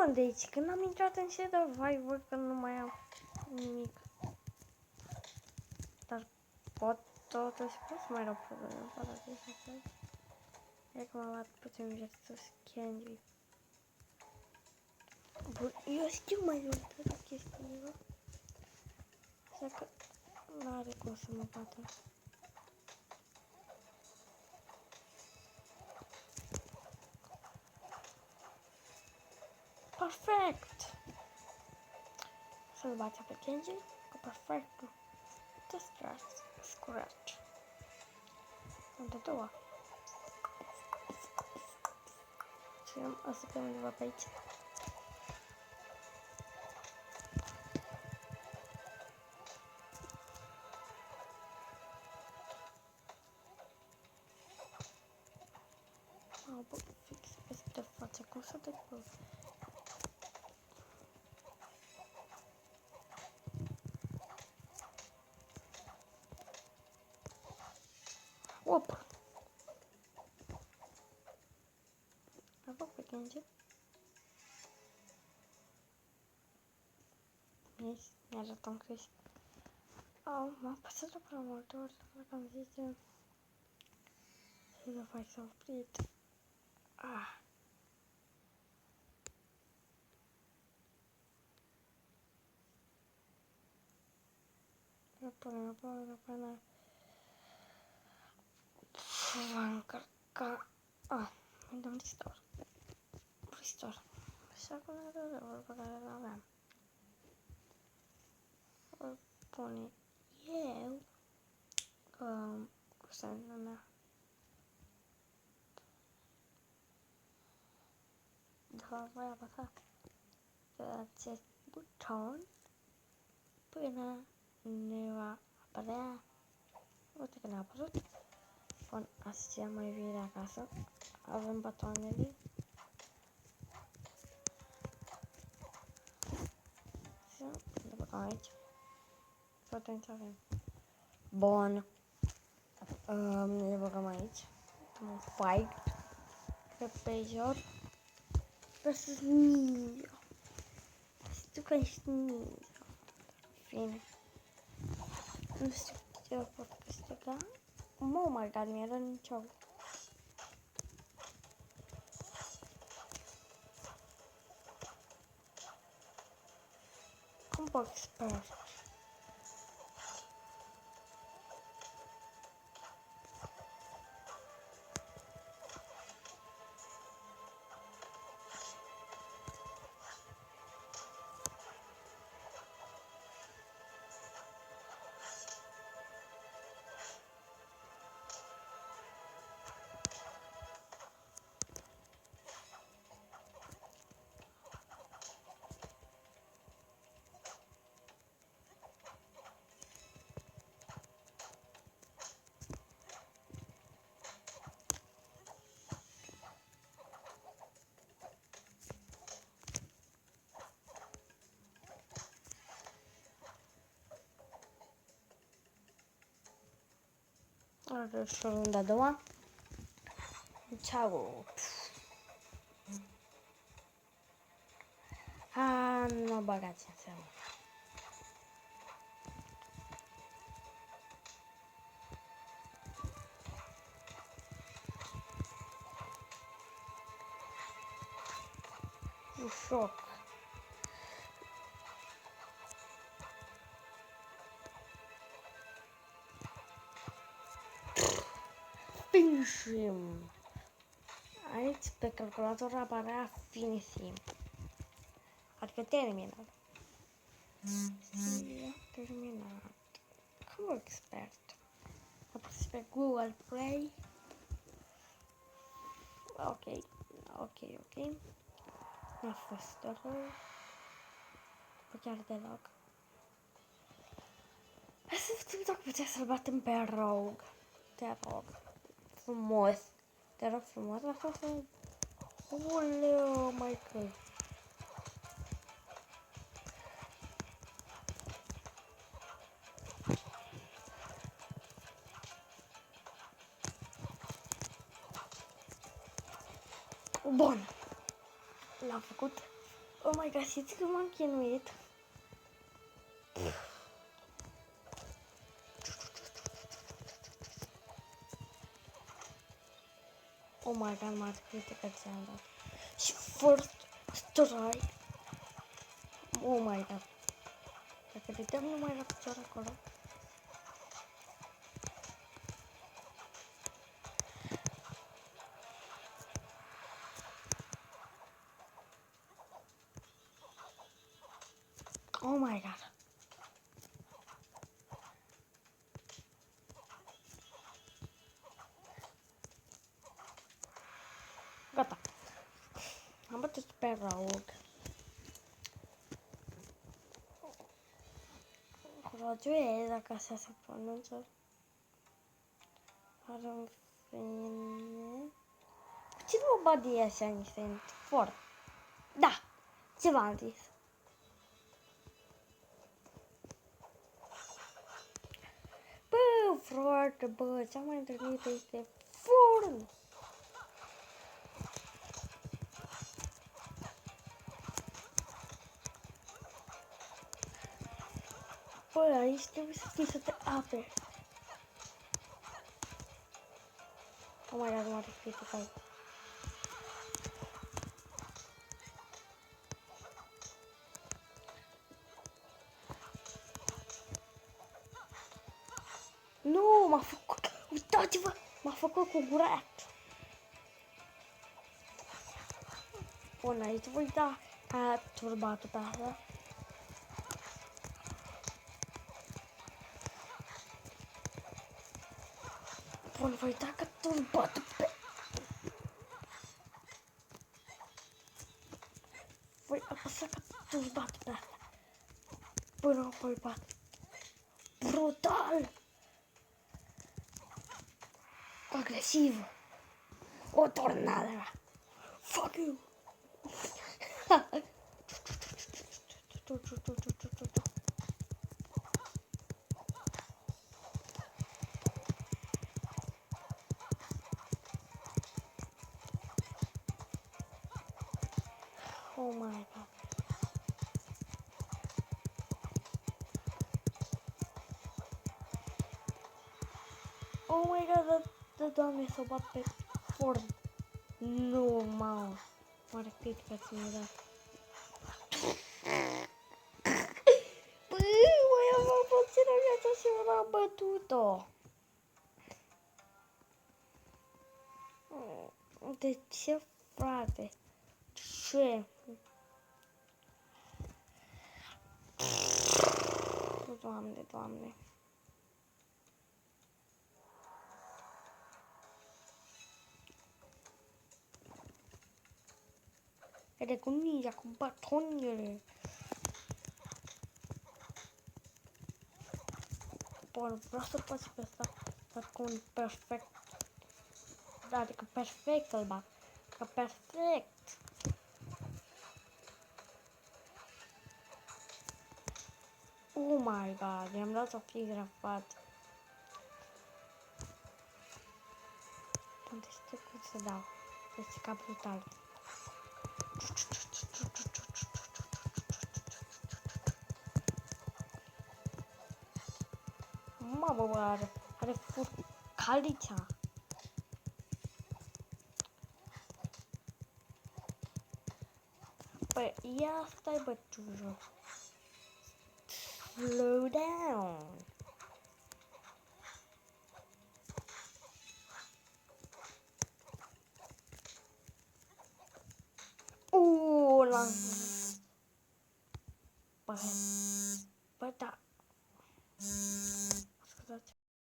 am de aici? Când am intrat în shadow, vai, văd că nu mai am nimic. Dar pot totuși, pot să mai rog în paradis. E că m-am luat puțin viață sus, candy. Bun, eu știu mai multe de chestii, bă. Așa că n-are cum să mă bată. Perfect! Să-l bate pe Kenji cu perfect. De scratch. Unde două. Și o să pe undeva pe aici. Bă, fix peste față, cum să te bă? Op! Bravo pe Kenji. Mi-a dat un Chris. M-a pasat de prea multe ori, dacă am zis de... să fac s-a oprit. Până va încărca. Îmi dăm restore. Așa cum era răul pe care îl aveam. Îl pune eu cu semnul mea. De fapt voi apăsa pe acest buton până ne va apărea. Uite că ne-a apărut. Bun, astea mai vine acasă. Avem batoanele. Și le băgăm aici. Să atenți avem. Bun. Le băgăm aici. Un fight. Pe joc. Versus ninja. Știu că ești ninja. Fine. Nu știu ce pot câștiga. Oh my god, mi-a dat nicio. Cum pot expert? Are și runda a doua. Ciao. Nu băgați în seamă. Șoc. Finishim. Aici pe calculator apărea finishim. Adică terminat. Terminat. Cum expert? Apăs pe Google Play. Ok. Mi-a fost rău. Chiar deloc. Hai să vedem dacă putea să-l batem pe Rogue. Te rog. Frumos. Te rog frumos. Așa să... Uleu, Michael. Bun. L-am făcut. Oh my god, știți că m-am chinuit? Oh my god, m-a criticat ți-am dat. Și first strike. Oh my god. Dacă te dăm numai la picior acolo. Oh my god. Gata. Am bătut pe Raug. Ragiuez, ca să se pronunță. Are un fine. Ce nu mă badi așa niște fort? Da, ce v-am zis? Bă, frate, bă, cea mai întâlnită este forn. Bă, aici trebuie să știi să te aperi. Oh my god, m-a criticat. Nu, m-a făcut, uitați-vă, m-a făcut cu gura. Bun, aici voi da turbatul pe asta. Bun, voi da turbatul pe... Voi apăsa turbatul pe asta. Până voi bat. Brutal! Agresiv! O tornadă! Fuck you! Oh my god! Oh my god, doamne, s-o bat pe form. Nu, mamă. Mare critică ți-mi dat. Băi, mai aveam puțină viață și m-am bătut-o. De ce, frate? Ce? Doamne, doamne. Vede cu mingea, cu batonele. Bun, vreau să fac pe asta, dar cu un perfect. Adică perfect îl bag. Că perfect. Oh my god, i-am dat o fi grafat. Unde știu cum să dau. Este ca brutal. Mamă, bă, are furcalicea. Păi, ia stai, băciujo. Slow down. L-am... Bă, da. Scuzați.